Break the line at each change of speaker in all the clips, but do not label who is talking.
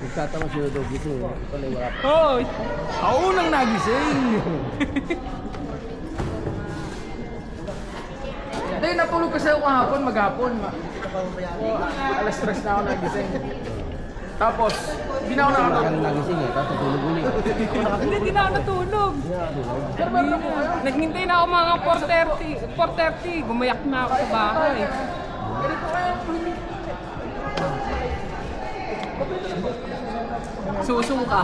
Nagtatama sila daw gising. Ito na wala pa.
Oo, ako unang nagising. Hindi, natulog kasi ako kahapon, maghapon. Alas 3 na ako nagising. Tapos, hindi na ako
Wala ka
nakatulog.
na nagising eh. Tapos tulog ulit.
Hindi, di na ako natulog.
Pero meron ako kayo.
Naghintay na ako mga 4:30. Gumayak na ako sa bahay.
Ganito kayo.
Susuka.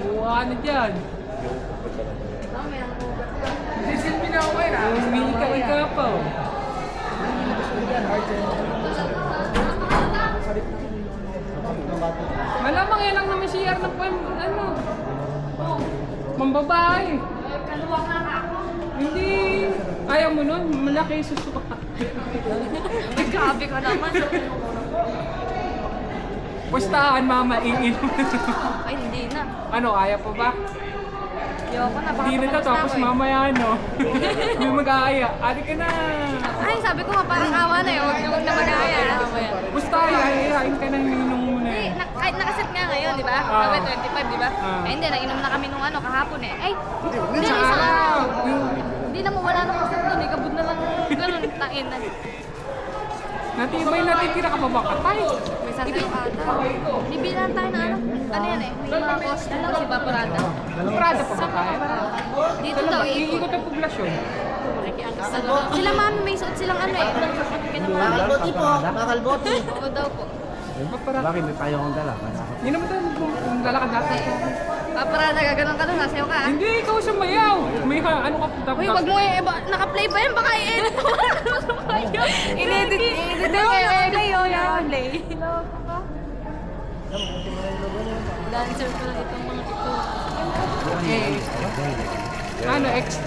Buwa na dyan.
Sisilpi na ako kayo na.
Umika-ika pa. Malamang yan lang naman CR na po yung ano. Mambabae. Hindi. Ayaw mo nun? Malaki yung susuka.
Grabe ka naman.
Pustahan, mama, ingin.
Ay, hindi na.
Ano, ayaw pa ba?
Ayoko na, baka
Hindi na to,
tumakas
tapos
ako eh.
mamaya, no? May mag-aaya. Adi ka na.
Ay, sabi ko nga parang awa na eh. Huwag na mag-aaya.
Pustahan, ayayain ka na, ninong mo na.
Hindi, kahit nakaset nga ngayon, di ba?
Ah.
Sabi 25, di ba?
Ah.
Eh, hindi, nainom na kami nung ano, kahapon eh. Ay, hindi,
Sa
isang
araw.
araw. Hindi na mo, wala nang kaset doon. Ikabud na lang ganun, tain na.
Natibay natitira ka pa ba katay?
May sasayo ata. Bibilan tayo na ano. Ano yan eh? May mga cost daw si Baparada.
Prada pa ba tayo?
Dito daw, iikot.
Iikot ang poblasyon.
Nakikiangkas na daw. Sila mami, may suot silang ano eh.
Makalboti po. Makalboti.
Oo daw po.
Bakit may tayo akong dala?
Hindi naman tayo lalakad natin.
Baparada, gaganon ka doon, nasayaw ka ah.
Hindi, ikaw sumayaw. May ano ka punta.
Uy, wag mo eh, naka-play pa yan, baka i-edit mo. I-edit i-play oh, play. Dancer ko lang itong mga ito.
Ano, X3.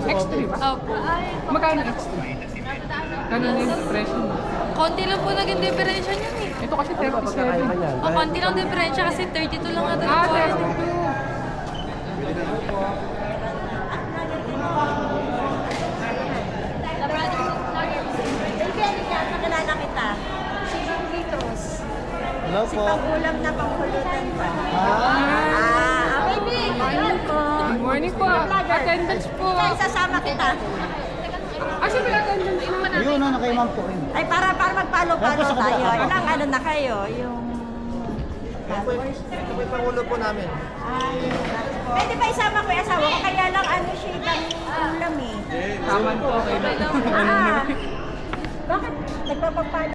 X3 ba?
Opo.
Magkano X3? Ganun yung presyo.
Konti lang po naging differential yun eh.
Ito kasi 37.
O, konti lang differential kasi 32 lang ata.
Ah, 32.
Nakilala kita. Si Mang Petros.
Hello
Si
po.
Pangulam na pangkulutan pa. Baby! Ayun po.
Good morning po. Attendance po.
Kaya sasama kita.
Kasi may attendance naman.
Yun, ano kay ma'am po.
Ay, para magpalo-palo tayo. Ilang ano na kayo? Yung...
Ito po yung pangulo po namin.
Ay, pwede ba isama ko yung asawa ko? Kaya lang ano siya, ulam eh.
Taman po. Okay na.
Ah, bakit nagpapapalo?